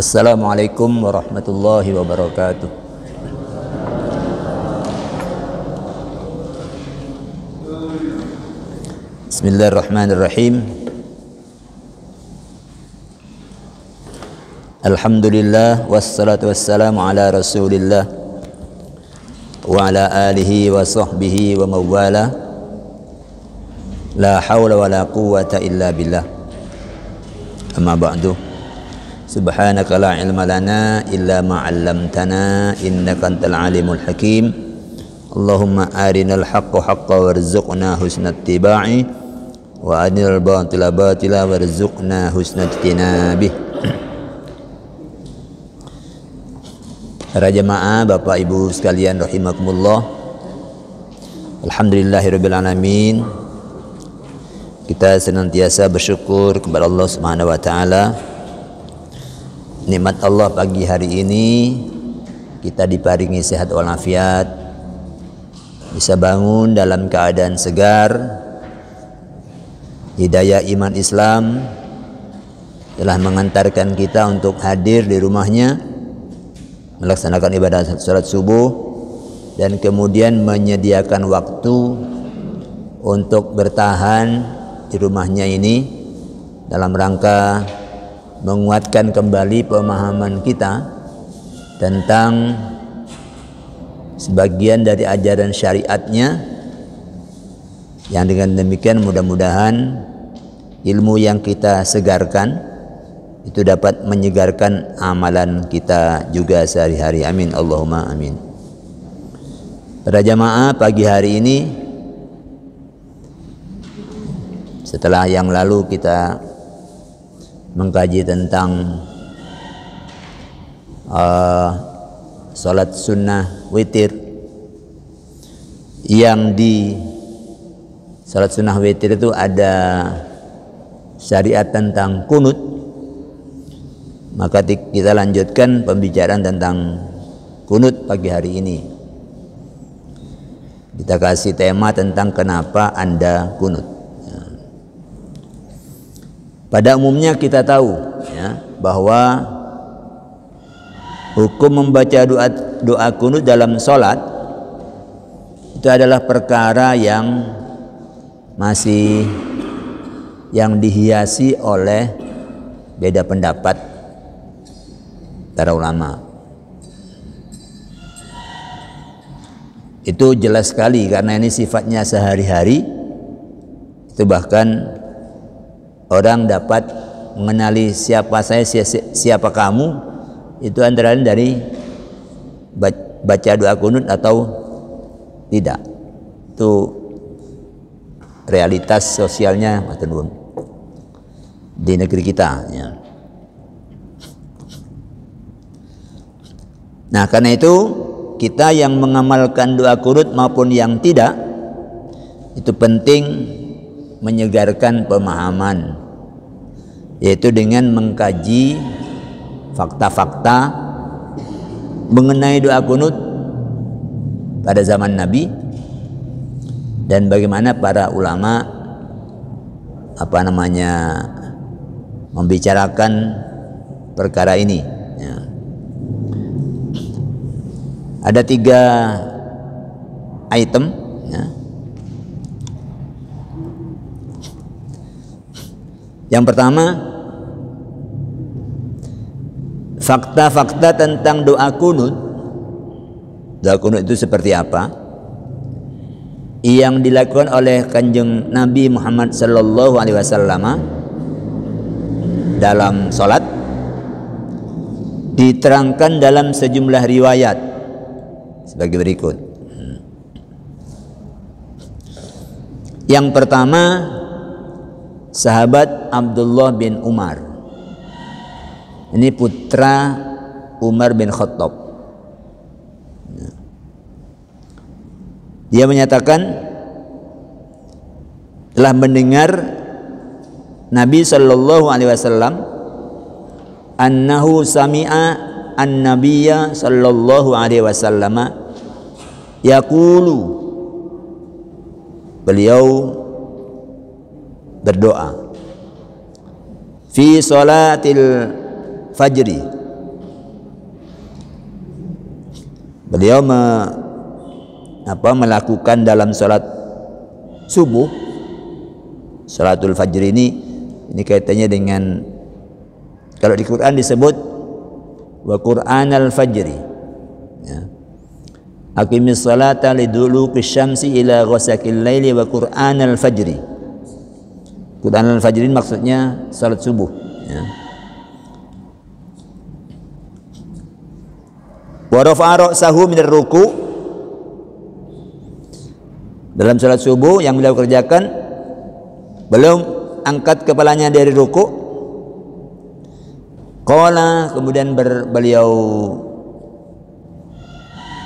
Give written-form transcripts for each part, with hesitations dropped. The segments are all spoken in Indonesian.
Assalamualaikum warahmatullahi wabarakatuh. Bismillahirrahmanirrahim. Alhamdulillah wassalatu wassalamu ala Rasulillah wa ala alihi wa sahbihi wa mawala. La hawla wa la quwwata illa billah. Amma ba'du. Subhanaka la ilma lana illa ma 'allamtana innaka antal alimul hakim. Allahumma arinal haqqa haqqan warzuqna husnat tiba'i wa arinal batila batila warzuqna husnat tinabih. Para jamaah, Bapak Ibu sekalian rahimakumullah. Alhamdulillahirabbil alamin. Kita senantiasa bersyukur kepada Allah Subhanahu wa taala. Nikmat Allah pagi hari ini kita diparingi sehat walafiat, bisa bangun dalam keadaan segar, hidayah iman Islam telah mengantarkan kita untuk hadir di rumahnya, melaksanakan ibadah salat subuh, dan kemudian menyediakan waktu untuk bertahan di rumahnya ini dalam rangka menguatkan kembali pemahaman kita tentang sebagian dari ajaran syariatnya, yang dengan demikian mudah-mudahan ilmu yang kita segarkan itu dapat menyegarkan amalan kita juga sehari-hari. Amin Allahumma amin. Para jamaah, pagi hari ini setelah yang lalu kita mengkaji tentang salat sunnah witir, yang di salat sunnah witir itu ada syariat tentang kunut, maka kita lanjutkan pembicaraan tentang kunut pagi hari ini. Kita kasih tema tentang kenapa Anda kunut. Pada umumnya kita tahu ya, bahwa hukum membaca doa kunut dalam sholat itu adalah perkara yang masih dihiasi oleh beda pendapat para ulama. Itu jelas sekali karena ini sifatnya sehari-hari. Itu bahkan orang dapat mengenali siapa saya, siapa kamu, itu antara lain dari baca doa kunut atau tidak. Itu realitas sosialnya di negeri kita ya. Nah, karena itu kita yang mengamalkan doa kunut maupun yang tidak, itu penting menyegarkan pemahaman, yaitu dengan mengkaji fakta-fakta mengenai doa kunut pada zaman Nabi dan bagaimana para ulama membicarakan perkara ini ya. Ada 3 item ya. Yang pertama, fakta-fakta tentang doa kunut. Doa kunut itu seperti apa? Yang dilakukan oleh Kanjeng Nabi Muhammad sallallahu alaihi wasallam dalam salat diterangkan dalam sejumlah riwayat sebagai berikut. Yang pertama, sahabat Abdullah bin Umar. Ini putra Umar bin Khattab. Dia menyatakan telah mendengar Nabi sallallahu alaihi wasallam annahu sami'a an-nabiyya sallallahu alaihi wasallam yaqulu, beliau berdoa fi salatil fajri, Beliau melakukan dalam salat subuh, salatul fajr ini kaitannya dengan, kalau di Quran disebut wa Qur'anal fajri, ya. Aqimis salata liduluqis syamsi ila ghasaqil laili wa Qur'anal fajri. Qur'anal fajri maksudnya salat subuh, ya. Wa rafa'a ra'sahu minar ruku'. Dalam salat subuh yang beliau kerjakan, belum angkat kepalanya dari ruku'. Qala, kemudian beliau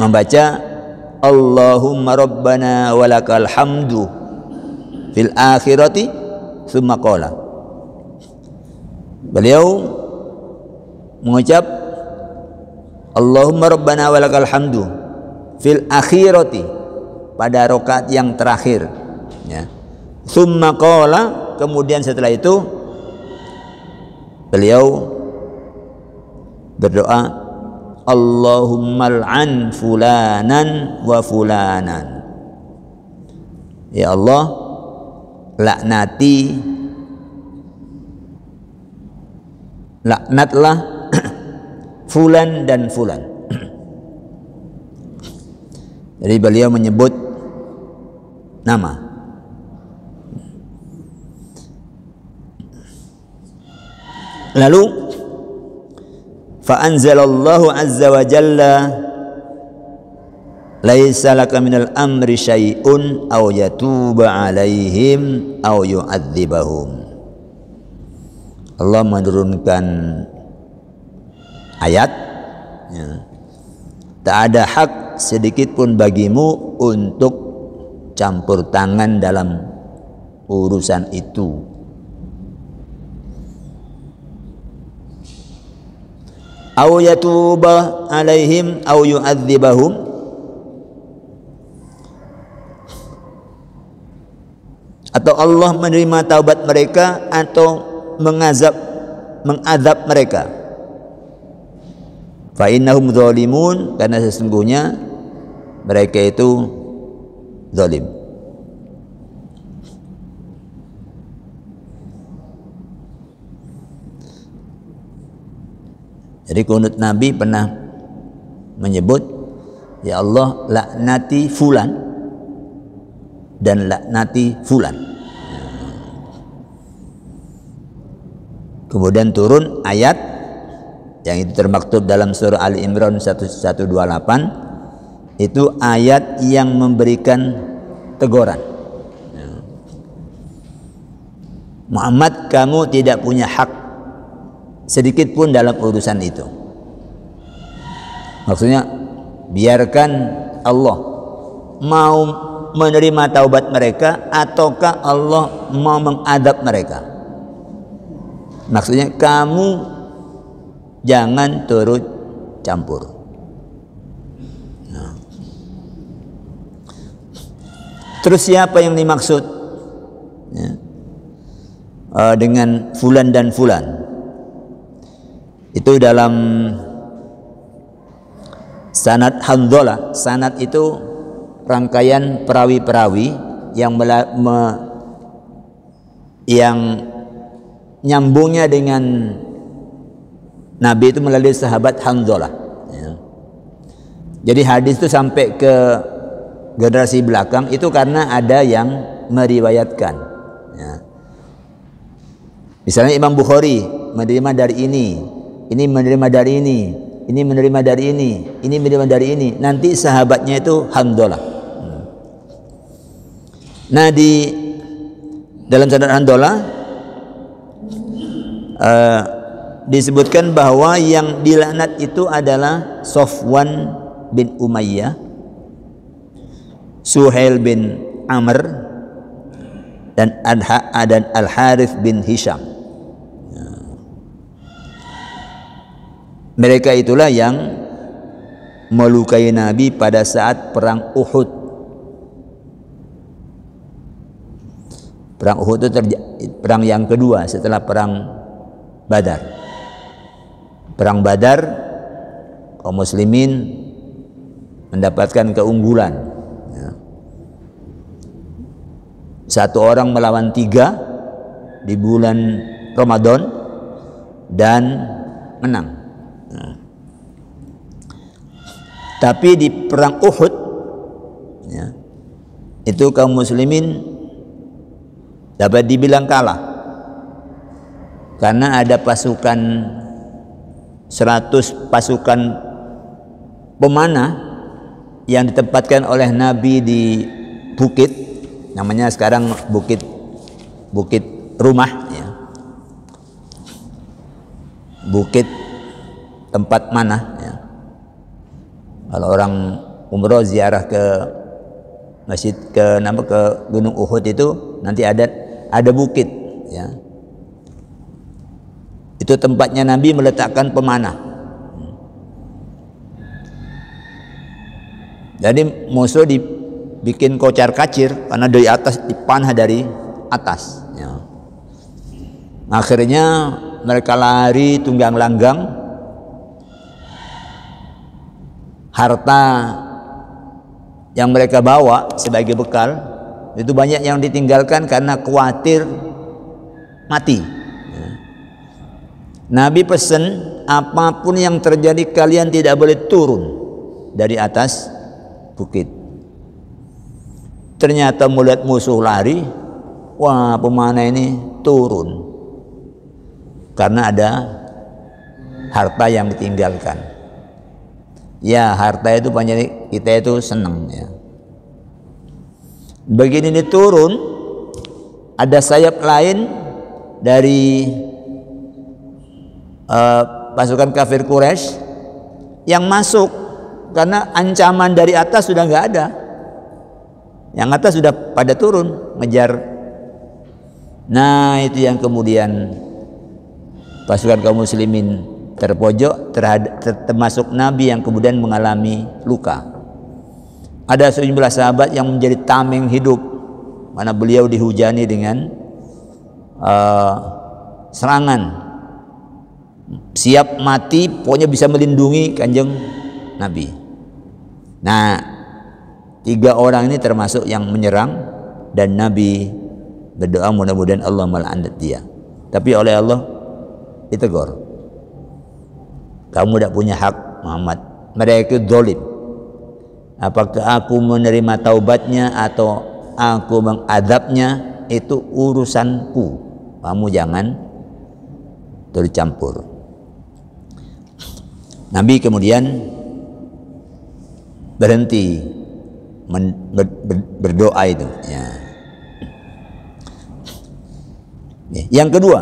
membaca Allahumma rabbana walakal hamdu fil akhirati, thumma qala. Beliau mengucap Allahumma rabbana walakal hamdu fil akhirati, pada rakaat yang terakhir, ya. Thumma qala, kemudian setelah itu beliau berdoa Allahumma al'an fulanan wa fulanan. Ya Allah, laknatlah fulan dan fulan. Jadi beliau menyebut nama. Lalu fa anzalallahu azza wa jalla laisa laka minal amri syai'un aw yatuba alaihim aw yu'adzibahum. Allah menurunkan ayat, ya. Tak ada hak sedikit pun bagimu untuk campur tangan dalam urusan itu. Au yatuba alaihim au yu'adzibahum, atau Allah menerima taubat mereka atau mengadab mereka. Fa innahum zalimun, karena sesungguhnya mereka itu zalim. Jadi kunut Nabi pernah menyebut, ya Allah laknati fulan dan laknati fulan. Kemudian turun ayat yang itu termaktub dalam surah Ali Imran 1128, itu ayat yang memberikan teguran. Muhammad, kamu tidak punya hak sedikit pun dalam urusan itu. Maksudnya biarkan Allah mau menerima taubat mereka ataukah Allah mau mengadab mereka. Maksudnya kamu jangan turut campur. Nah. Terus siapa yang dimaksud, ya, dengan fulan dan fulan? Itu dalam sanad Hanzalah. Sanad itu rangkaian perawi-perawi yang yang nyambungnya dengan Nabi itu melalui sahabat Hanzalah, ya. Jadi hadis itu sampai ke generasi belakang itu karena ada yang meriwayatkan, ya. Misalnya Imam Bukhari menerima dari ini menerima dari ini menerima dari ini menerima dari ini. Nanti sahabatnya itu Hanzalah. Nah, di dalam sanad Hanzalah disebutkan bahwa yang dilaknat itu adalah Safwan bin Umayyah, Suhail bin Amr, dan Al-Harith bin Hisham. Mereka itulah yang melukai Nabi pada saat perang Uhud. Perang Uhud itu perang yang kedua setelah perang Badar. Perang Badar, kaum muslimin mendapatkan keunggulan. Ya. Satu orang melawan 3 di bulan Ramadan dan menang. Ya. Tapi di perang Uhud, ya, itu kaum muslimin dapat dibilang kalah karena ada pasukan 100 pasukan pemanah yang ditempatkan oleh Nabi di bukit, namanya sekarang bukit rumah, ya. Bukit tempat mana, ya. Kalau orang umroh ziarah ke masjid ke Gunung Uhud itu nanti ada bukit, ya. Itu tempatnya Nabi meletakkan pemanah. Jadi musuh dibikin kocar kacir karena dari atas dipanah dari atas. Ya. Akhirnya mereka lari tunggang langgang. Harta yang mereka bawa sebagai bekal itu banyak yang ditinggalkan karena khawatir mati. Nabi pesan, apapun yang terjadi kalian tidak boleh turun dari atas bukit. Ternyata melihat musuh lari, wah pemanah ini turun karena ada harta yang ditinggalkan. Ya, harta itu banyak kita itu senang, ya. Begini ini turun, ada sayap lain dari pasukan kafir Quraisy yang masuk karena ancaman dari atas sudah nggak ada. Yang atas sudah pada turun ngejar. Nah, itu yang kemudian pasukan kaum muslimin terpojok termasuk Nabi yang kemudian mengalami luka. Ada sejumlah sahabat yang menjadi tameng hidup, mana beliau dihujani dengan serangan, siap mati, pokoknya bisa melindungi kanjeng Nabi. Nah, 3 orang ini termasuk yang menyerang dan Nabi berdoa mudah-mudahan Allah melaknat dia. Tapi oleh Allah ditegur, kamu tidak punya hak Muhammad, mereka itu zalim. Apakah aku menerima taubatnya atau aku mengadabnya, itu urusanku, kamu jangan tercampur. Nabi kemudian berhenti berdoa itu, ya. Yang kedua,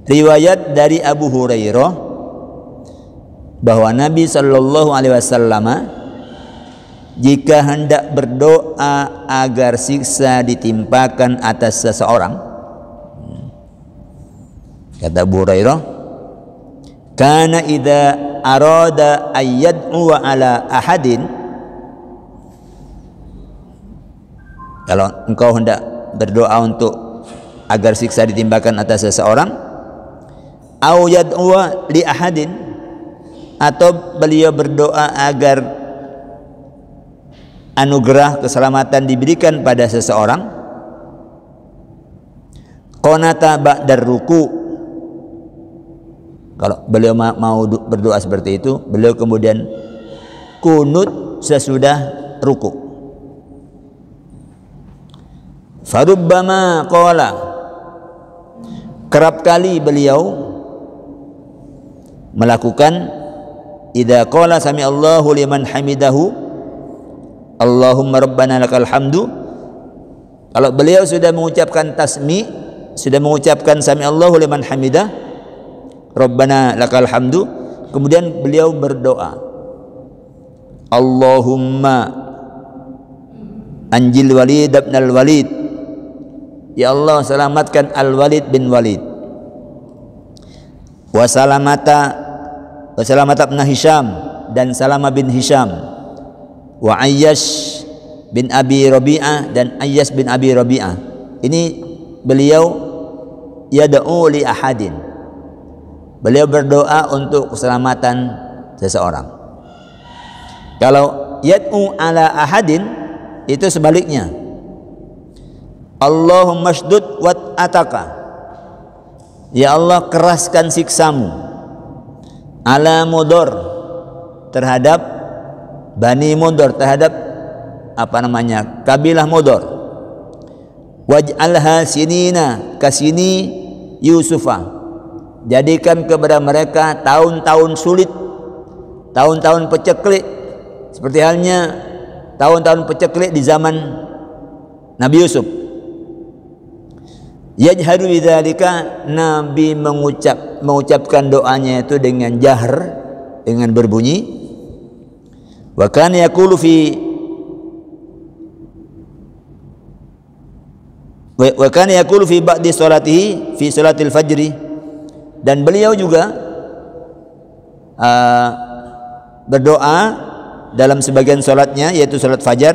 riwayat dari Abu Hurairah bahwa Nabi Shallallahu Alaihi Wasallam jika hendak berdoa agar siksa ditimpakan atas seseorang, kata Abu Hurairah, kana idza arada ayyad'u ala ahadin, kalau engkau hendak berdoa untuk agar siksa ditimpakan atas seseorang, au yad'u li ahadin, atau beliau berdoa agar anugerah keselamatan diberikan pada seseorang, qanata ba'dar ruku'. Kalau beliau mau berdoa seperti itu, beliau kemudian kunut sesudah ruku. Farubbama qala, kerap kali beliau melakukan idza qala sami Allahu liman hamidahu Allahumma rabbana lakal hamdu. Kalau beliau sudah mengucapkan tasmi, sudah mengucapkan sami Allahu liman hamidah, Rabbana lakal hamdu, kemudian beliau berdoa, Allahumma anjil Walid bin al-Walid, ya Allah selamatkan Al-Walid bin Walid, wa salamata bin Hisham, dan Salama bin Hisham, wa Ayyash bin Abi Rabi'ah, dan Ayyas bin Abi Rabi'ah. Ini beliau yada'u li ahadin, beliau berdoa untuk keselamatan seseorang. Kalau yad'u ala ahadin itu sebaliknya. Allahumma shdud wat ataka. Ya Allah, keraskan siksamu ala Mudor, terhadap Bani Mudor, terhadap kabilah Mudor. Waj'alha sinina kasini Yusufa, jadikan kepada mereka tahun-tahun sulit, tahun-tahun peceklik, seperti halnya tahun-tahun peceklik di zaman Nabi Yusuf. Yajharu bidzalika, Nabi mengucapkan doanya itu dengan jahr, dengan berbunyi. Wa kana yaqulu fi ba'di salatihi fi salatil fajri, dan beliau juga berdoa dalam sebagian salatnya, yaitu salat fajar,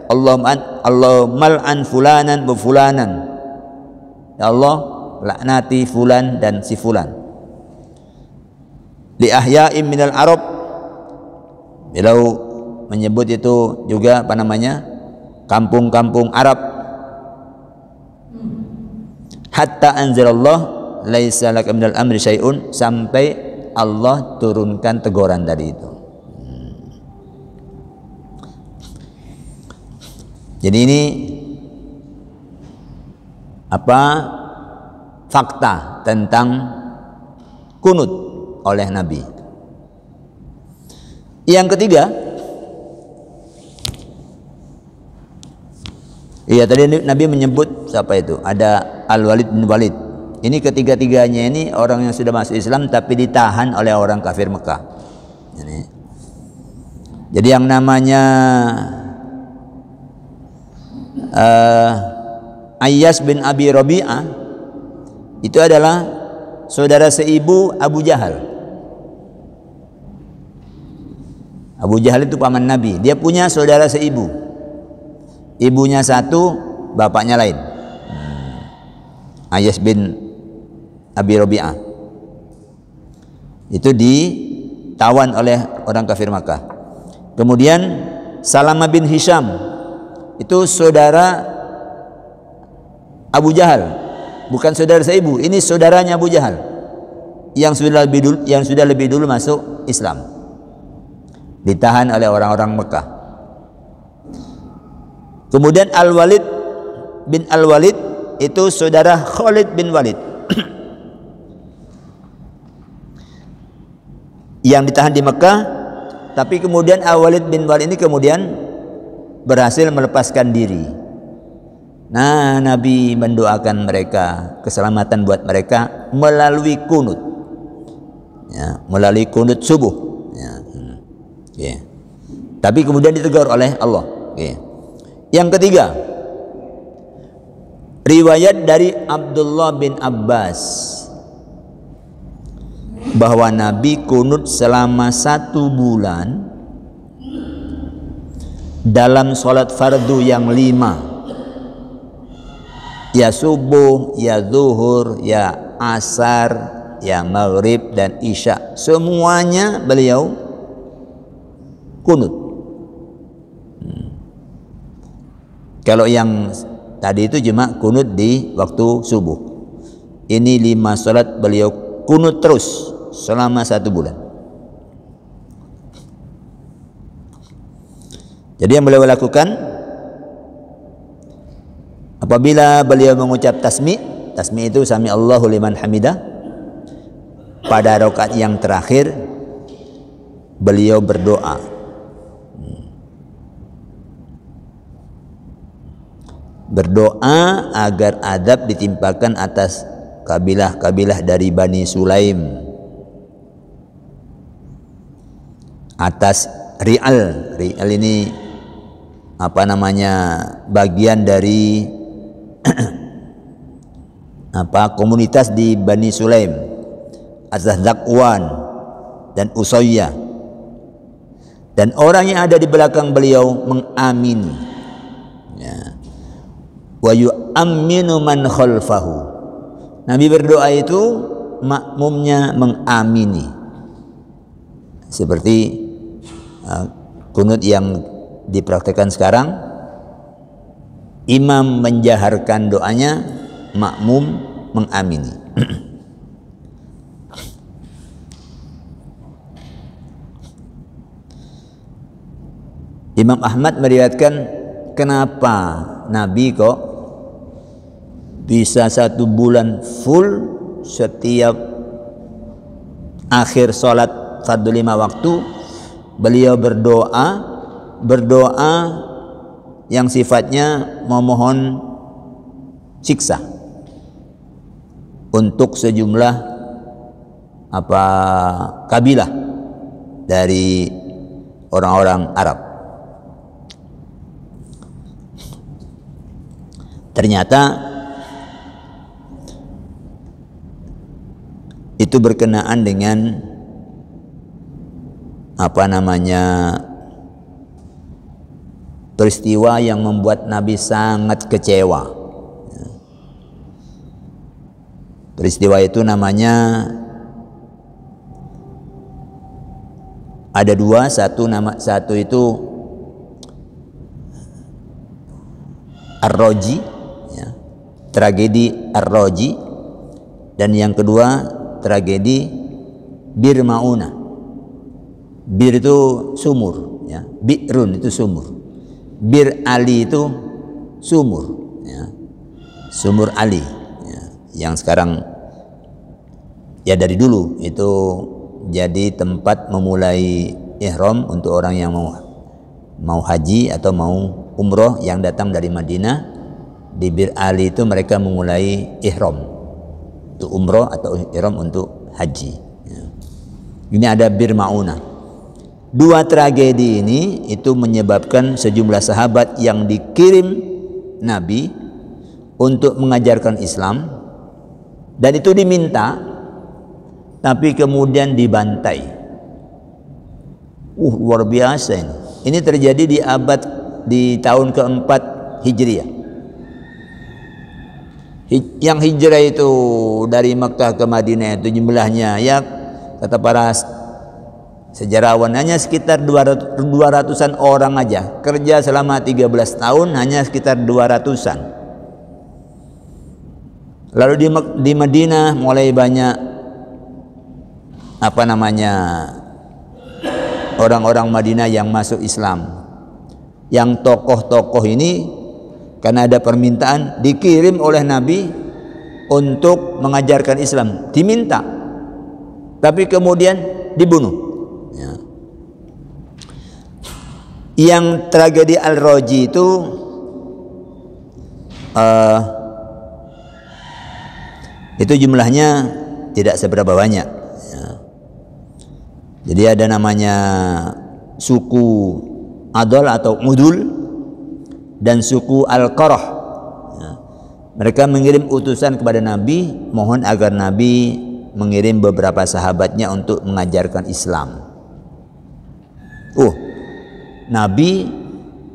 Allahumma an fulanan wa fulanan, ya Allah laknati fulan dan si fulan. Li ahya'im minal Arab, beliau menyebut itu juga kampung-kampung Arab. Hatta anzalallah laisa laka minal amri syai'un, sampai Allah turunkan teguran tadi itu. Jadi ini fakta tentang kunut oleh Nabi. Yang ketiga, tadi Nabi menyebut siapa itu? Ada Al-Walid bin Walid. Ini ketiga-tiganya ini orang yang sudah masuk Islam tapi ditahan oleh orang kafir Mekah. Jadi yang namanya Ayyas bin Abi Rabi'ah itu adalah saudara seibu Abu Jahal. Abu Jahal itu paman Nabi. Dia punya saudara seibu. Ibunya satu, bapaknya lain. Ayyas bin Abi Rabi'ah itu ditawan oleh orang kafir Makkah. Kemudian Salamah bin Hisham itu saudara Abu Jahal, bukan saudara seibu. Ini saudaranya Abu Jahal yang sudah lebih dulu masuk Islam, ditahan oleh orang-orang Mekah. Kemudian Al-Walid bin Al-Walid itu saudara Khalid bin Walid yang ditahan di Mekah, tapi kemudian Al-Walid bin Walid ini kemudian berhasil melepaskan diri. Nah, Nabi mendoakan mereka keselamatan buat mereka melalui kunut, melalui kunut subuh. Tapi kemudian ditegur oleh Allah. Yang ketiga, riwayat dari Abdullah bin Abbas bahwa Nabi kunut selama 1 bulan dalam sholat fardu yang 5, ya subuh, ya zuhur, ya asar, ya maghrib dan isya, semuanya beliau kunut. Kalau yang tadi itu cuma kunut di waktu subuh. Ini 5 sholat beliau kunut terus selama 1 bulan. Jadi yang beliau lakukan apabila beliau mengucap tasmi' itu sami Allahu liman hamidah, pada rakaat yang terakhir beliau berdoa. Berdoa agar adab ditimpakan atas kabilah-kabilah dari Bani Sulaim, atas Ri'al. Ri'al ini bagian dari komunitas di Bani Sulaim, atas Zakwan dan Usayyah, dan orang yang ada di belakang beliau mengamini. Wa yu'amminu man khalfahu. Nabi berdoa itu makmumnya mengamini. Seperti Kunut yang dipraktikkan sekarang, imam menjaharkan doanya, makmum mengamini. Imam Ahmad meriwayatkan, kenapa Nabi kok bisa 1 bulan full setiap akhir sholat fardu 5 waktu beliau berdoa yang sifatnya memohon siksa untuk sejumlah kabilah dari orang-orang Arab. Ternyata itu berkenaan dengan peristiwa yang membuat Nabi sangat kecewa. Peristiwa itu namanya ada 2, satu itu Ar-Raji, ya, tragedi Ar-Raji, dan yang kedua tragedi Bir Maunah. Bir itu sumur, ya. Bi'run itu sumur. Bir Ali itu sumur, ya. Sumur Ali, ya. Yang sekarang ya dari dulu itu jadi tempat memulai ihram untuk orang yang mau haji atau mau umroh yang datang dari Madinah. Di Bir Ali itu mereka memulai ihram untuk umroh atau ihram untuk haji, ya. Ini ada Bir Maunah. 2 tragedi ini itu menyebabkan sejumlah sahabat yang dikirim Nabi untuk mengajarkan Islam, dan itu diminta, tapi kemudian dibantai. Luar biasa ini. Ini terjadi di tahun keempat Hijriah. Yang hijrah itu dari Makkah ke Madinah itu jumlahnya, ya kata para sejarawan, hanya sekitar 200-an orang aja. Kerja selama 13 tahun hanya sekitar 200-an. Lalu di Madinah mulai banyak orang-orang Madinah yang masuk Islam. Yang tokoh-tokoh ini karena ada permintaan dikirim oleh Nabi untuk mengajarkan Islam, diminta, tapi kemudian dibunuh. Ya. Yang tragedi Al-Raji itu jumlahnya tidak seberapa banyak, ya. Jadi ada namanya suku Adol atau Udul dan suku Al-Qarah, ya. Mereka mengirim utusan kepada Nabi, mohon agar Nabi mengirim beberapa sahabatnya untuk mengajarkan Islam. Nabi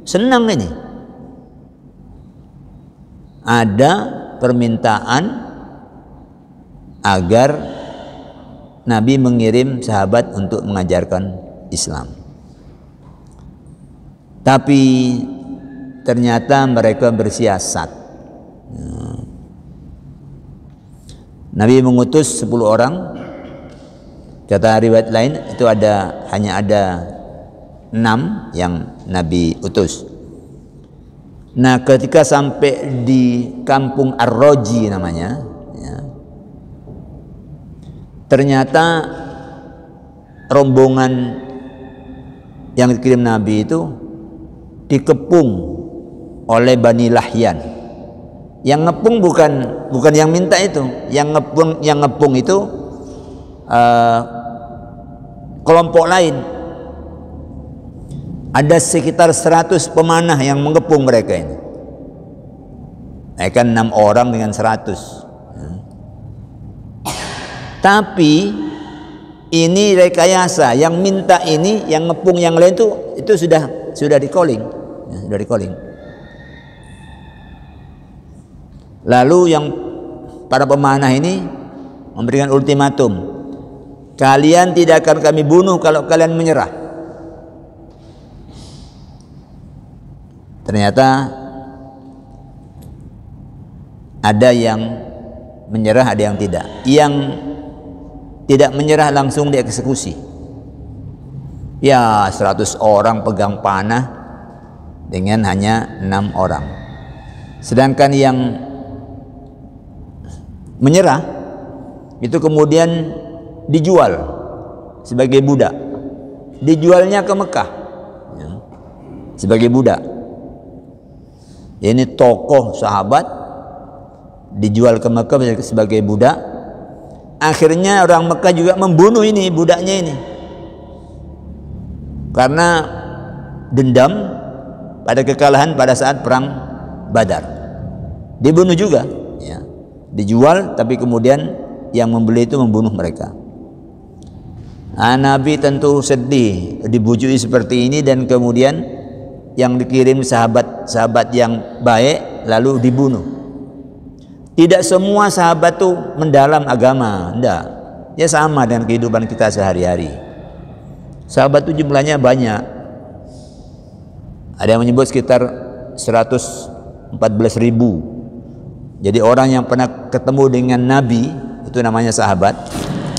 senang ini. Ada permintaan agar Nabi mengirim sahabat untuk mengajarkan Islam. Tapi ternyata mereka bersiasat. Nabi mengutus 10 orang. Kata riwayat lain itu hanya ada 6 yang Nabi utus. Nah, ketika sampai di kampung Ar-Raji namanya, ya, ternyata rombongan yang dikirim Nabi itu dikepung oleh Bani Lahyan. Yang ngepung bukan yang minta itu, yang ngepung itu kelompok lain. Ada sekitar 100 pemanah yang mengepung mereka ini. Mereka 6 orang dengan 100. Tapi ini rekayasa. Yang minta ini, yang ngepung yang lain itu sudah di calling, ya, sudah di calling. Lalu yang para pemanah ini memberikan ultimatum, kalian tidak akan kami bunuh kalau kalian menyerah. ternyata ada yang menyerah, ada yang tidak. Yang tidak menyerah langsung dieksekusi. Ya, 100 orang pegang panah dengan hanya 6 orang. Sedangkan yang menyerah itu kemudian dijual sebagai budak. Dijualnya ke Mekah ya, sebagai budak. Ini tokoh sahabat dijual ke Mekah sebagai budak. Akhirnya orang Mekah juga membunuh ini budaknya ini karena dendam pada kekalahan pada saat perang Badar. Dibunuh juga ya. Dijual, tapi kemudian yang membeli itu membunuh mereka. Nabi tentu sedih dibujui seperti ini, dan kemudian yang dikirim sahabat-sahabat yang baik lalu dibunuh. Tidak semua sahabat tuh mendalam agama, enggak. Ya sama dengan kehidupan kita sehari-hari. Sahabat itu jumlahnya banyak. Ada yang menyebut sekitar 114.000. Jadi orang yang pernah ketemu dengan Nabi itu namanya sahabat.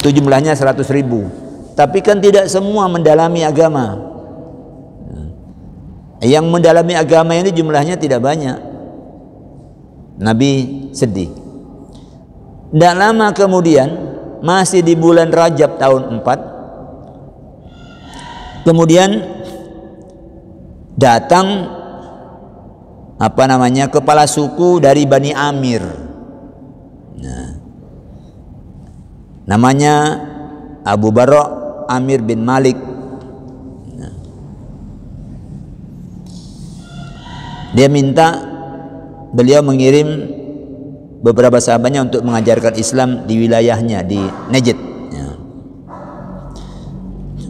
Itu jumlahnya 100.000. Tapi kan tidak semua mendalami agama. Yang mendalami agama ini jumlahnya tidak banyak. Nabi sedih. Tidak lama kemudian, masih di bulan Rajab tahun 4, kemudian datang kepala suku dari Bani Amir. Nah, namanya Abu Barok Amir bin Malik. Nah, dia minta beliau mengirim beberapa sahabatnya untuk mengajarkan Islam di wilayahnya di Najd. Ya.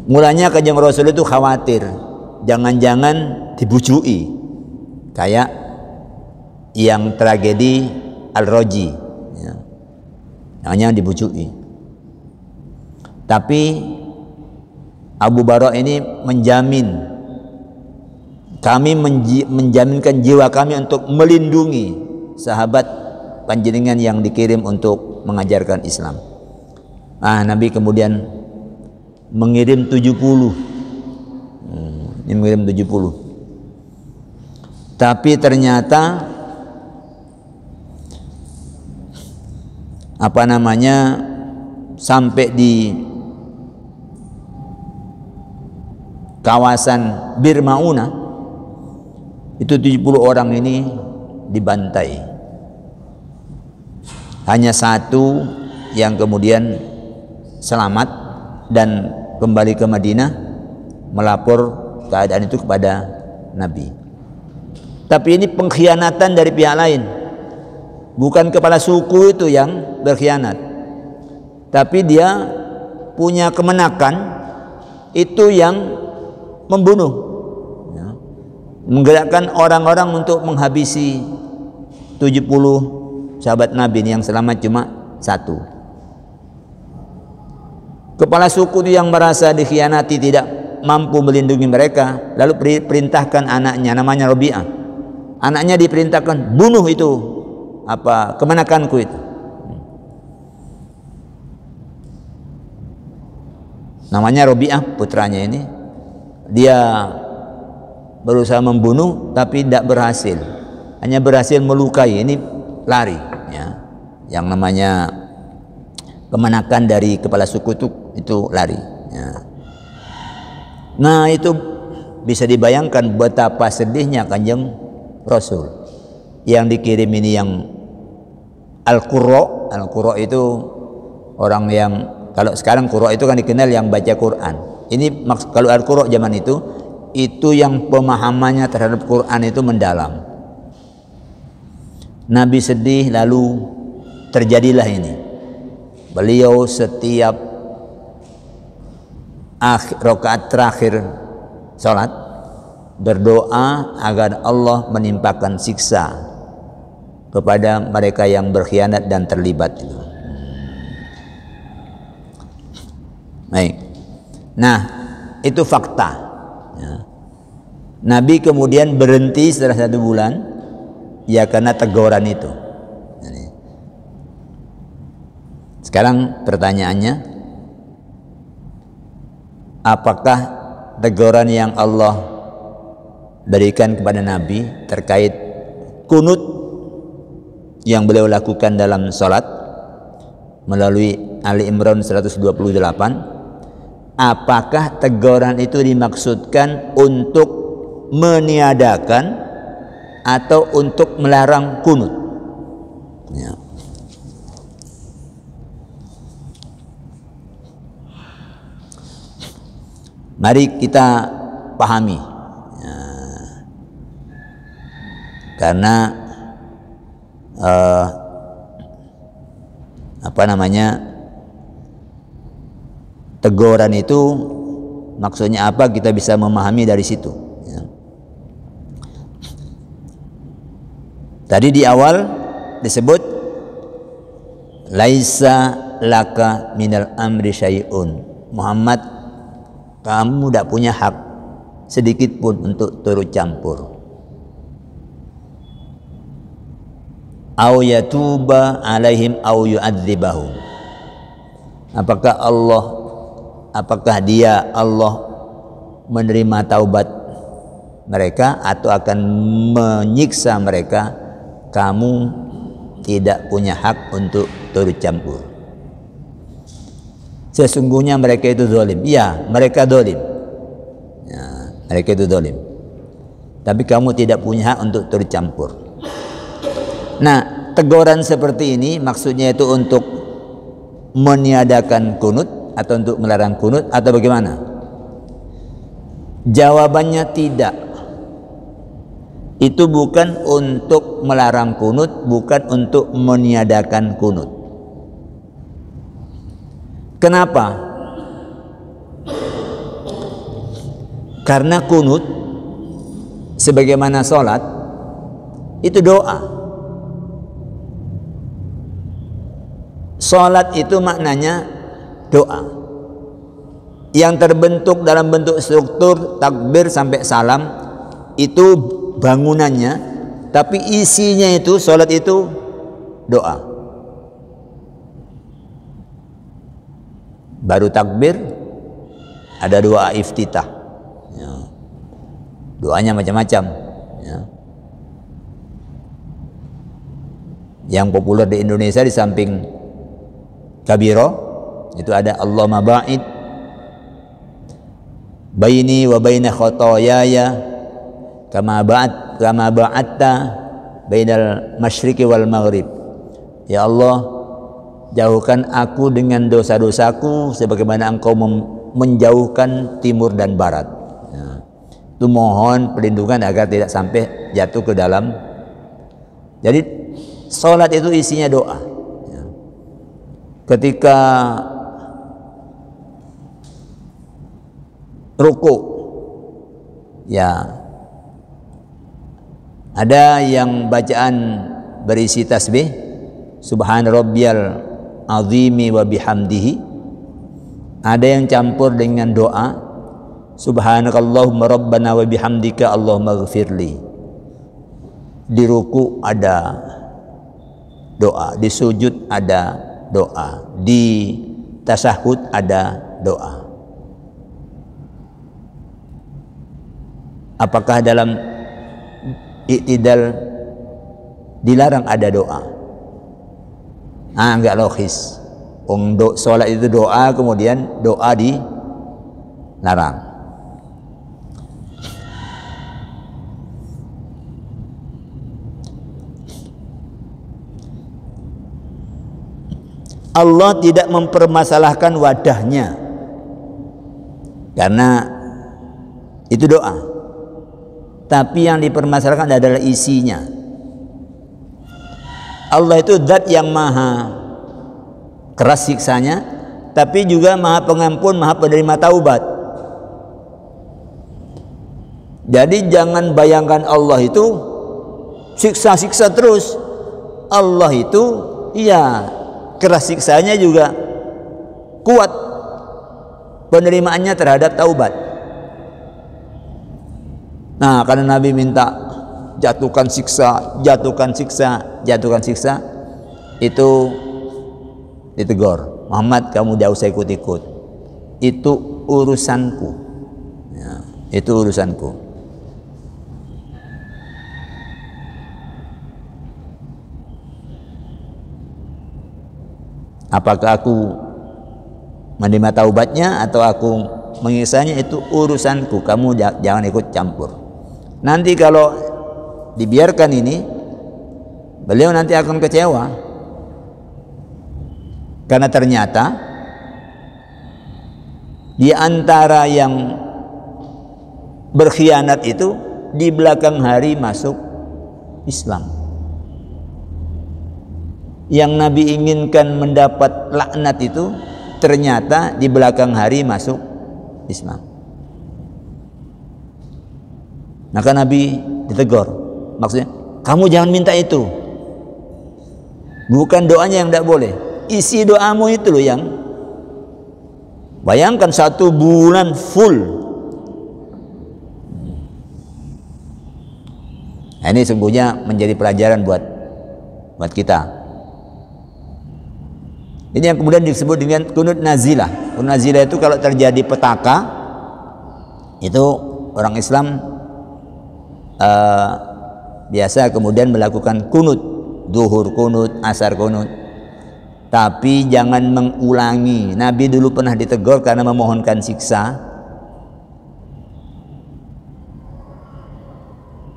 Mulanya Kanjeng Rasul itu khawatir jangan-jangan dibujui kayak yang tragedi Al-Raji, ya. Jangan-jangan dibujui. Tapi Abu Barok ini menjamin, kami menjaminkan jiwa kami untuk melindungi sahabat panjenengan yang dikirim untuk mengajarkan Islam. Nabi kemudian mengirim 70. Ini mengirim 70. Tapi ternyata sampai di kawasan Bir Mauna itu 70 orang ini dibantai. Hanya satu yang kemudian selamat dan kembali ke Madinah melapor keadaan itu kepada Nabi. Tapi ini pengkhianatan dari pihak lain. Bukan kepala suku itu yang berkhianat, tapi dia punya kemenakan itu yang membunuh, ya. Menggerakkan orang-orang untuk menghabisi 70 sahabat Nabi ini, yang selamat cuma satu. Kepala suku itu yang merasa dikhianati, tidak mampu melindungi mereka, lalu perintahkan anaknya, namanya Rabi'ah. Anaknya diperintahkan, bunuh itu kemenakanku itu. Namanya Rabi'ah, putranya ini. Dia berusaha membunuh tapi tidak berhasil, hanya berhasil melukai. Ini lari, ya. Yang namanya kemenakan dari kepala suku itu lari, ya. Nah, itu bisa dibayangkan betapa sedihnya Kanjeng Rasul yang dikirim ini, yang Al-Qurra. Al-Qurra itu orang yang, kalau sekarang Qurra itu kan dikenal yang baca Quran. Ini kalau Al-Qurra zaman itu yang pemahamannya terhadap Quran itu mendalam. Nabi sedih, lalu terjadilah ini. Beliau setiap rakaat terakhir salat berdoa agar Allah menimpakan siksa kepada mereka yang berkhianat dan terlibat itu. Baik. Nah, itu fakta, ya. Nabi kemudian berhenti setelah 1 bulan, ya karena teguran itu. Sekarang pertanyaannya, apakah teguran yang Allah berikan kepada Nabi terkait kunut yang beliau lakukan dalam salat melalui Ali Imran 128, apakah teguran itu dimaksudkan untuk meniadakan atau untuk melarang kunut? Ya. Mari kita pahami, ya, karena teguran itu maksudnya apa, kita bisa memahami dari situ. Ya. Tadi di awal disebut laisa laka minal amri syai'un. Muhammad, kamu tidak punya hak sedikit pun untuk turut campur. Au yatuba alaihim au yu'adzibahum. Apakah dia Allah menerima taubat mereka atau akan menyiksa mereka? Kamu tidak punya hak untuk turut campur. Sesungguhnya mereka itu zalim. Ya, mereka zalim. Ya, mereka itu zalim. Tapi kamu tidak punya hak untuk turut campur. Nah, teguran seperti ini maksudnya itu untuk meniadakan kunut atau untuk melarang kunut atau bagaimana? Jawabannya tidak. Itu bukan untuk melarang kunut, bukan untuk meniadakan kunut. Kenapa? Karena kunut sebagaimana sholat itu doa. Sholat itu maknanya doa yang terbentuk dalam bentuk struktur takbir sampai salam, itu bangunannya, tapi isinya itu sholat itu doa. Baru takbir ada doa iftitah, ya. Doanya macam-macam, ya. Yang populer di Indonesia di samping kabiro itu ada Allahumma ba'id baini wa baina khotoyaya kama ba'atta bainal masyriqi wal maghrib. Ya Allah, jauhkan aku dengan dosa-dosaku sebagaimana engkau menjauhkan timur dan barat. Ya. Itu mohon perlindungan agar tidak sampai jatuh ke dalam. Jadi sholat itu isinya doa. Ketika ruku, ya ada yang bacaan berisi tasbih subhana rabbiyal azimi wa bihamdihi, ada yang campur dengan doa subhanakallahumma rabbana wa bihamdika allahumma ghfirli. Di ruku ada doa, di sujud ada doa, di tasahud ada doa. Apakah dalam i'tidal dilarang ada doa? Enggak logis. Sholat itu doa, kemudian doa dilarang. Allah tidak mempermasalahkan wadahnya karena itu doa, tapi yang dipermasalahkan adalah isinya. Allah itu zat yang maha keras siksanya, tapi juga maha pengampun, maha penerima taubat. Jadi jangan bayangkan Allah itu siksa-siksa terus. Allah itu ya keras siksanya juga kuat penerimaannya terhadap taubat. Nah, karena Nabi minta jatuhkan siksa, jatuhkan siksa, jatuhkan siksa, itu ditegur. Muhammad, kamu tidak usah ikut-ikut. Itu urusanku. Ya, itu urusanku. Apakah aku menerima taubatnya atau aku mengiksanya, itu urusanku. Kamu jangan ikut campur. Nanti kalau dibiarkan ini, beliau nanti akan kecewa. Karena ternyata di antara yang berkhianat itu di belakang hari masuk Islam. Yang Nabi inginkan mendapat laknat itu ternyata di belakang hari masuk Islam. Maka Nabi ditegur. Maksudnya, kamu jangan minta itu. Bukan doanya yang tidak boleh, isi doamu itu loh yang. Bayangkan 1 bulan full. Nah, ini sungguhnya menjadi pelajaran buat kita. Ini yang kemudian disebut dengan kunut nazilah. Kunut nazilah itu kalau terjadi petaka, itu orang Islam biasa kemudian melakukan kunut, zuhur kunut, asar kunut. Tapi jangan mengulangi. Nabi dulu pernah ditegur karena memohonkan siksa.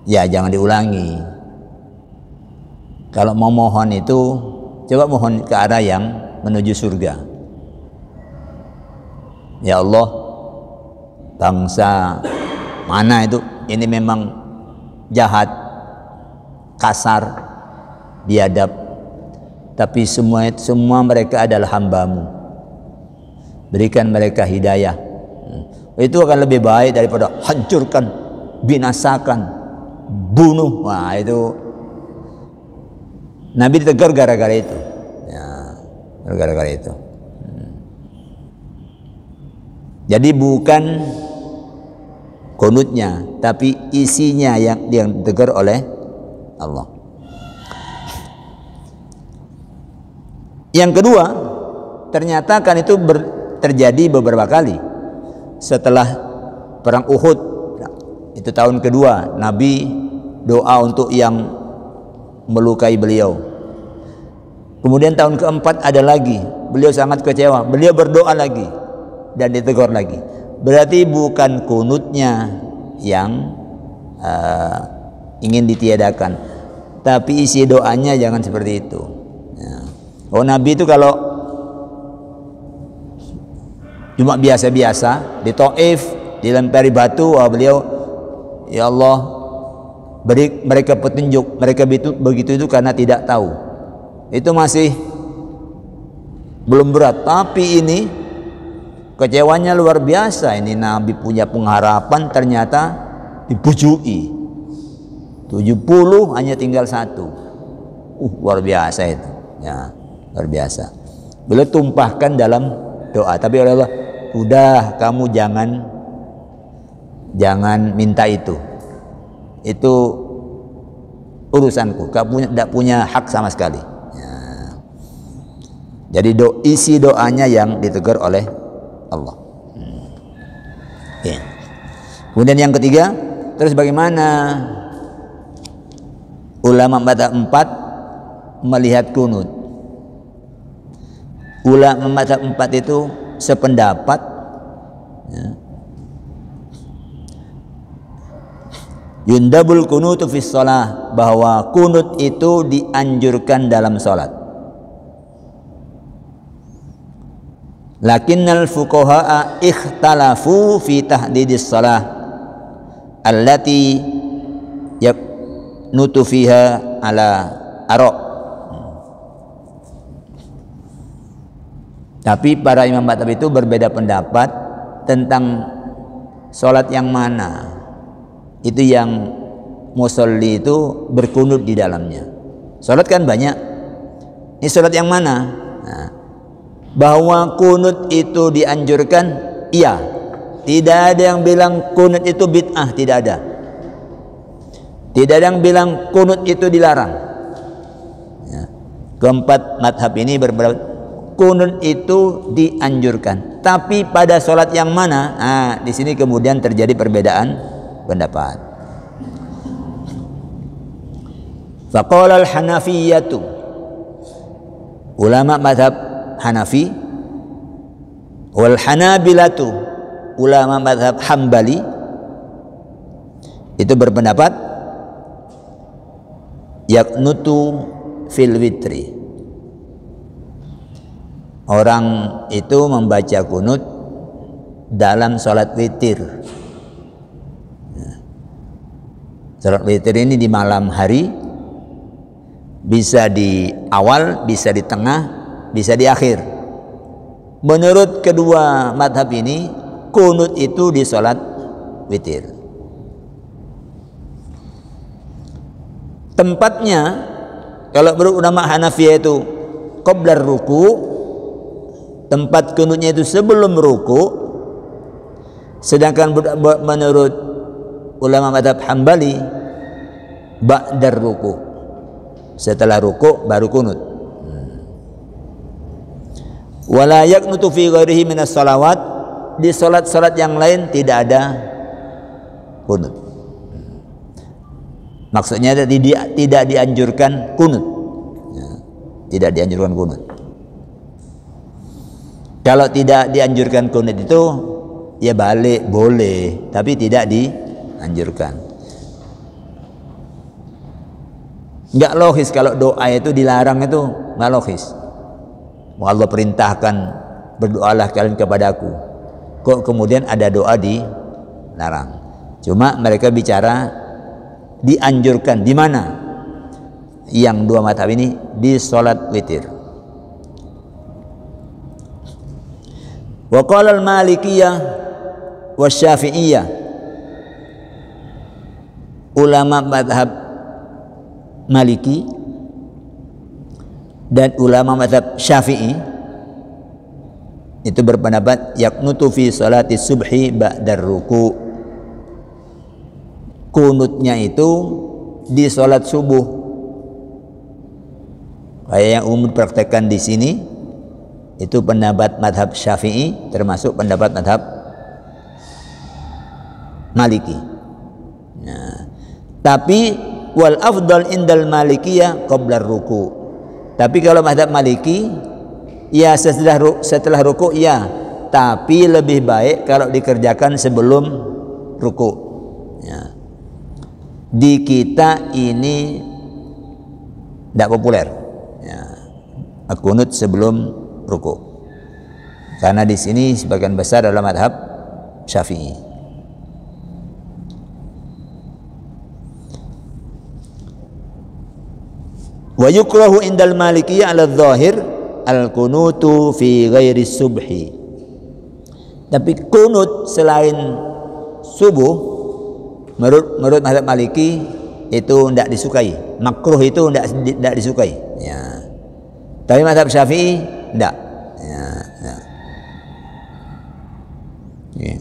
Ya, jangan diulangi. Kalau mau mohon itu coba mohon ke arah yang menuju surga. Ya Allah, bangsa mana itu ini memang jahat, kasar, biadab, tapi semua mereka adalah hamba-Mu. Berikan mereka hidayah. Itu akan lebih baik daripada hancurkan, binasakan, bunuh. Wah, itu Nabi ditegur gara-gara itu. Gara-gara itu. Jadi bukan kunutnya, tapi isinya yang ditegur oleh Allah. Yang kedua, ternyata kan itu terjadi beberapa kali. Setelah perang Uhud, itu tahun kedua, Nabi doa untuk yang melukai beliau. Kemudian tahun keempat ada lagi, beliau sangat kecewa, beliau berdoa lagi dan ditegur lagi. Berarti bukan kunutnya yang ingin ditiadakan, tapi isi doanya jangan seperti itu. Oh, Nabi itu kalau cuma biasa-biasa di Taif dilempari batu, wah beliau, ya Allah, beri mereka petunjuk. Mereka begitu itu karena tidak tahu. Itu masih belum berat, tapi ini kecewanya luar biasa. Ini Nabi punya pengharapan, ternyata dipujui. 70 hanya tinggal 1. Luar biasa itu. Ya, luar biasa. Beliau tumpahkan dalam doa, tapi oleh Allah, udah kamu jangan minta itu. Itu urusanku. Kamu tidak punya hak sama sekali. Jadi isi doanya yang ditegur oleh Allah. Kemudian yang ketiga, terus bagaimana ulama mazhab 4 melihat kunut? Ulama mazhab 4 itu sependapat, yundabul kunutu fis shalah, bahwa kunut itu dianjurkan dalam salat. Lakinnal fuqahaa ikhtalafu fi tahdidis shalah allati yaknutu fiha ala ara. Tapi para imam mazhab itu berbeda pendapat tentang salat yang mana itu yang musolli itu berkunut di dalamnya. Salat kan banyak. Ini salat yang mana? Nah, bahwa kunut itu dianjurkan, iya. Tidak ada yang bilang kunut itu bid'ah, tidak ada. Tidak ada yang bilang kunut itu dilarang. Ya. Keempat madhab ini berpendapat kunut itu dianjurkan. Tapi pada sholat yang mana? Nah, di sini kemudian terjadi perbedaan pendapat. Faqala al-Hanafiyyatu, ulama madhab Hanafi, wal Hanabilatu, ulama madhab Hambali, itu berpendapat yaknutu fil witri. Orang itu membaca kunut dalam sholat witir. Sholat witir ini di malam hari, bisa di awal, bisa di tengah, bisa di akhir. Menurut kedua madhab ini, kunut itu di sholat witir. Tempatnya, kalau menurut ulama Hanafiyah itu qablar ruku, tempat kunutnya itu sebelum ruku. Sedangkan menurut ulama madhab Hambali ba'dar ruku, setelah ruku baru kunut. Wala yaknutu fi ghairihi minas salawat, di salat-salat yang lain tidak ada kunut. Maksudnya tidak dianjurkan kunut. Tidak dianjurkan kunut. Kalau tidak dianjurkan kunut itu ya balik boleh, tapi tidak dianjurkan. Enggak logis kalau doa itu dilarang, itu enggak logis. Allah perintahkan berdoalah kalian kepadaku, kok kemudian ada doa dilarang. Cuma mereka bicara dianjurkan di mana? Yang dua madhab ini di sholat witir. Wa qala al-Malikiyah wa Syafi'iyah, ulama madhab Maliki dan ulama madhab Syafi'i itu berpendapat yaknutu fi sholati subhi ba'dar ruku. Kunutnya itu di sholat subuh. Kayak yang umum praktekkan di sini, itu pendapat madhab Syafi'i, termasuk pendapat madhab Maliki. Nah, tapi wal afdal indal Malikiyah qablar ruku. Tapi kalau madhab Maliki, ya setelah ruku ya, tapi lebih baik kalau dikerjakan sebelum ruku. Ya. Di kita ini tidak populer, ya, kunut sebelum ruku, karena di sini sebagian besar adalah madhab Syafi'i. Wa yukrahu indal Malikiyah ala dzahir al kunutu fi ghairi subhi. Tapi kunut selain subuh menurut madhab Maliki itu tidak disukai, makruh itu tidak disukai. Ya. Tapi madhab Syafi'i tidak. Ya, ya. Ya.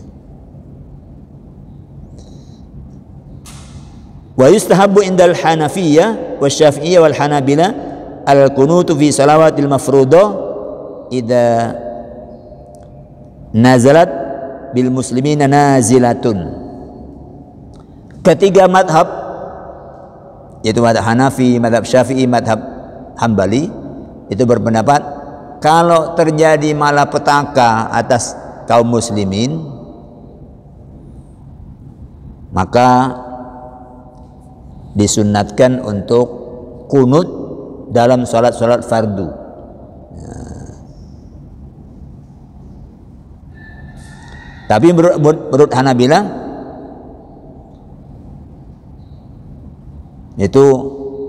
Wa yustahabbu indal Hanafiyah wa Syafi'iyah wal Hanabila al kunutu fi salawatil mafruḍah idza nazalat bil muslimina nazilatun. Ketiga madhab, yaitu madhab Hanafi, madhab Syafi'i, madhab Hambali, itu berpendapat kalau terjadi malapetaka atas kaum muslimin, maka disunnatkan untuk kunut dalam sholat-sholat fardu. Ya. Tapi menurut Hanabila itu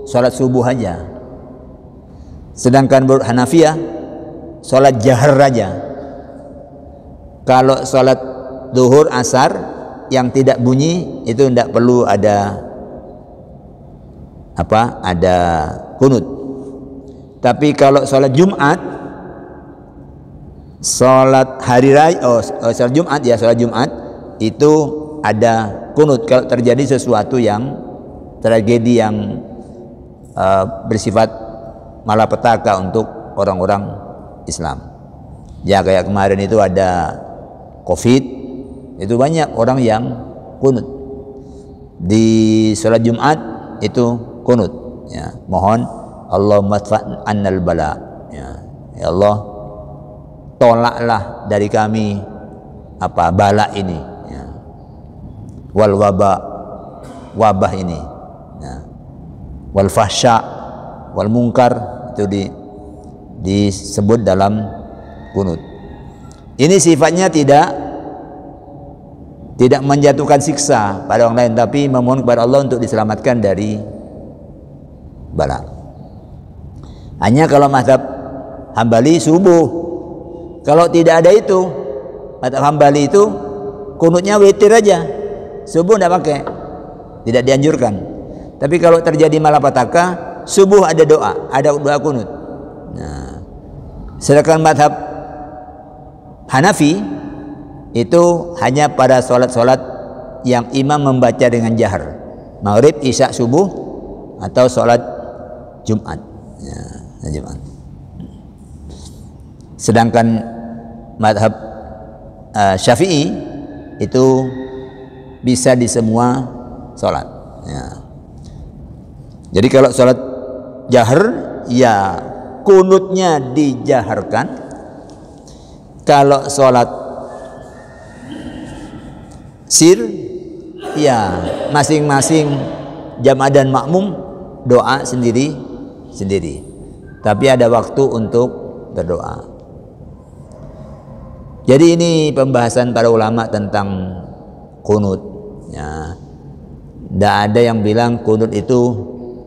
sholat subuh aja. Sedangkan menurut Hanafiyah sholat jahar aja. Kalau sholat duhur, asar yang tidak bunyi itu tidak perlu ada kunut. Tapi kalau sholat Jumat, sholat hari raya, sholat Jumat ya, sholat Jumat itu ada kunut kalau terjadi sesuatu yang tragedi yang bersifat malapetaka untuk orang-orang Islam. Ya kayak kemarin itu ada COVID, itu banyak orang yang kunut. Di sholat Jumat itu kunut, ya, mohon Allahumma adfa' annal bala, ya Allah tolaklah dari kami bala ini, ya, wal wabah ini, ya, wal fahsya wal munkar, itu disebut dalam kunut. Ini sifatnya tidak menjatuhkan siksa pada orang lain, tapi memohon kepada Allah untuk diselamatkan dari bala. Hanya kalau mazhab Hambali subuh. Kalau tidak ada itu, mazhab Hambali itu kunutnya witir aja, subuh tidak pakai, tidak dianjurkan. Tapi kalau terjadi malapetaka, subuh ada doa kunut. Nah, sedangkan mazhab Hanafi itu hanya pada sholat-sholat yang imam membaca dengan jahar, maghrib, isya, subuh, atau sholat Jumat, ya, Jumat. Sedangkan mazhab Syafi'i itu bisa di semua sholat, ya. Jadi kalau sholat jahar, ya kunutnya dijaharkan. Kalau sholat sir, ya masing-masing jamaah dan makmum doa sendiri-sendiri. Tapi ada waktu untuk berdoa. Jadi ini pembahasan para ulama tentang kunut, ya. Tidak ada yang bilang kunut itu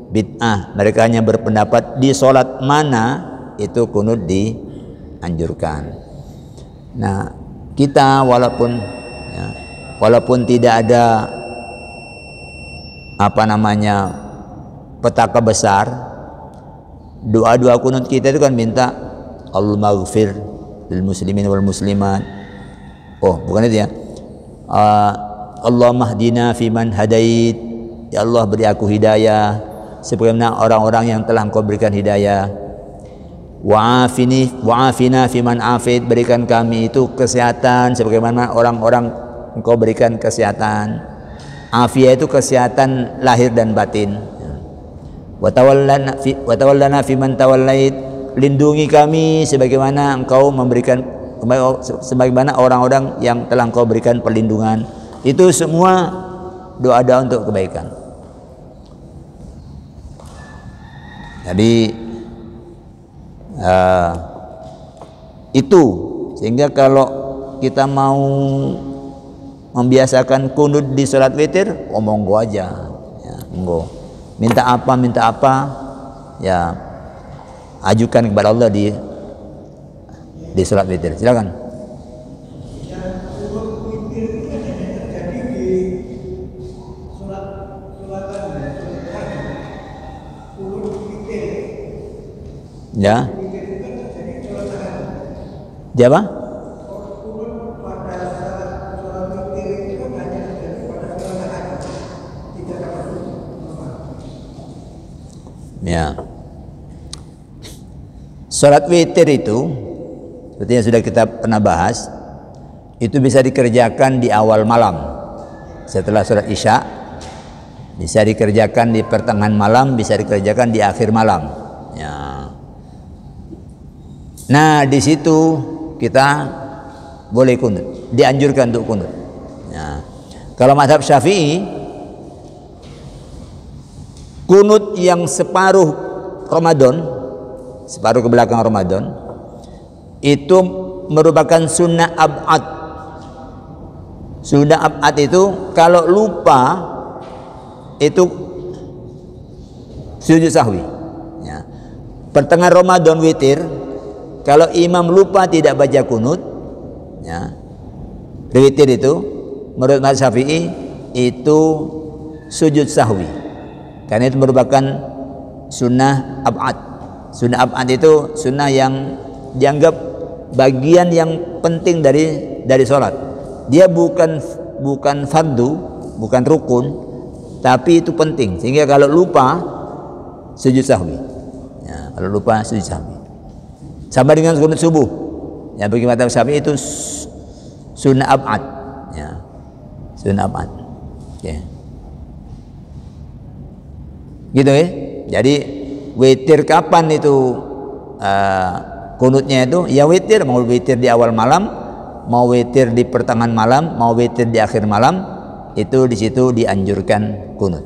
bid'ah. Mereka hanya berpendapat di sholat mana itu kunut dianjurkan. Nah, kita walaupun tidak ada petaka besar, doa-doa kunut kita itu kan minta Allahumma ighfir lil muslimin wal muslimat. Oh, bukan itu ya. Allahumma hdina fiman hadait. Ya Allah, beri aku hidayah sebagaimana orang-orang yang telah Engkau berikan hidayah. Wa'afina fiman afid, berikan kami itu kesehatan sebagaimana orang-orang Engkau berikan kesehatan. Afiyah itu kesehatan lahir dan batin. Wa tawallana fiman tawallait, lindungi kami sebagaimana Engkau memberikan, sebagaimana orang-orang yang telah Engkau berikan perlindungan. Itu semua doa-doa untuk kebaikan. Jadi itu, sehingga kalau kita mau membiasakan kunut di sholat witir, monggo aja, ya, monggo. Minta apa, ya ajukan kepada Allah di sholat witir. Silakan. Ya. Siapa? Ya. Salat witir itu seperti yang sudah kita pernah bahas, itu bisa dikerjakan di awal malam setelah salat Isya, bisa dikerjakan di pertengahan malam, bisa dikerjakan di akhir malam, ya. Nah, di situ kita boleh kunut, dianjurkan untuk kunut, ya. Kalau mazhab Syafi'i, kunut yang separuh Ramadan, separuh ke belakang Ramadan, itu merupakan sunnah ab'ad. Sunnah ab'ad itu kalau lupa itu sujud sahwi, ya. Pertengahan Ramadan witir, kalau imam lupa tidak baca kunut, ya, witir itu menurut mazhab Syafi'i itu sujud sahwi, karena itu merupakan sunnah ab'ad. Sunnah ab'ad itu sunnah yang dianggap bagian yang penting dari sholat. Dia bukan fardu, bukan rukun, tapi itu penting sehingga kalau lupa sujud sahwi. Ya, kalau lupa sujud sahwi. Sama dengan kunut subuh. Ya, bagi mazhab Syafi'i itu sunnah ab'ad. Ya. Sunnah ab'ad. Ya. Gitu ya. Jadi witir kapan itu kunutnya itu? Ya witir, mau witir di awal malam, mau witir di pertengahan malam, mau witir di akhir malam, itu di situ dianjurkan kunut.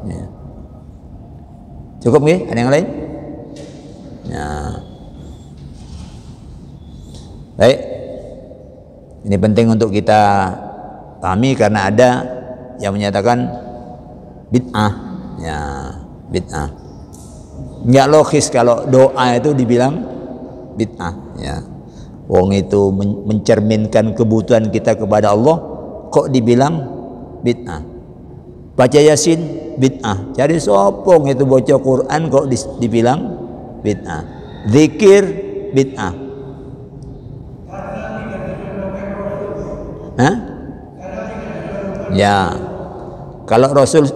Ya. Cukup nggih? Ada yang lain? Ya. Baik. Ini penting untuk kita pahami karena ada yang menyatakan bid'ah. Ya, bid'ah. Enggak logis kalau doa itu dibilang bid'ah, ya. Wong itu mencerminkan kebutuhan kita kepada Allah kok dibilang bid'ah. Baca Yasin bid'ah. Cari sopong itu baca Quran kok dibilang bid'ah. Zikir bid'ah. Hah? Ya. Kalau Rasul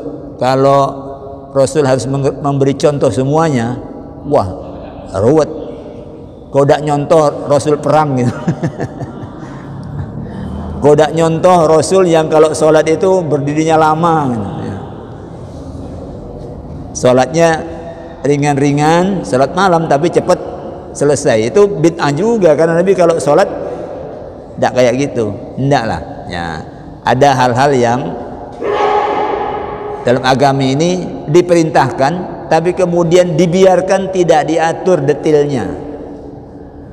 harus memberi contoh semuanya, wah, ruwet. Kau tak nyontoh Rasul perang gitu. Kau tak nyontoh Rasul yang kalau sholat itu berdirinya lama gitu. Sholatnya ringan-ringan, sholat malam tapi cepat selesai. Itu bid'ah juga karena Nabi kalau sholat tidak kayak gitu. Tidak lah. Ya. Ada hal-hal yang dalam agama ini diperintahkan tapi kemudian dibiarkan, tidak diatur detailnya.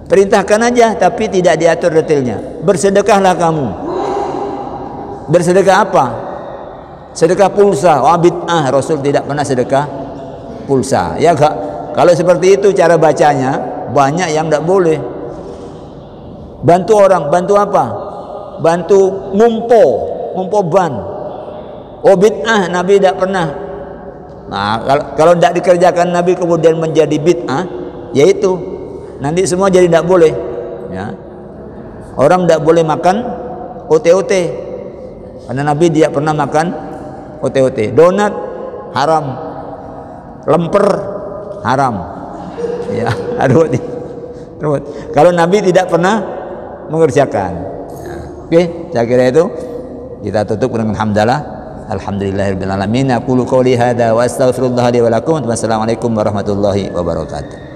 Perintahkan aja tapi tidak diatur detailnya. Bersedekahlah kamu. Bersedekah apa? Sedekah pulsa. Wah, bid'ah. Rasul tidak pernah sedekah pulsa. Ya enggak? Kalau seperti itu cara bacanya, banyak yang tidak boleh. Bantu orang, bantu apa? Bantu ngumpo ban. Oh, bid'ah, Nabi tidak pernah. Nah, kalau tidak dikerjakan Nabi kemudian menjadi bid'ah, yaitu nanti semua jadi tidak boleh. Ya. Orang tidak boleh makan OT-OT karena Nabi tidak pernah makan OT-OT. Donat haram, lemper haram. Ya, aduh. Kalau Nabi tidak pernah mengerjakan. Ya. Oke, saya kira itu kita tutup dengan hamdalah. Alhamdulillahirabbil alamin. Aqulu qouli hadza wa astaghfirullah li wa lakum. Wassalamualaikum warahmatullahi wabarakatuh.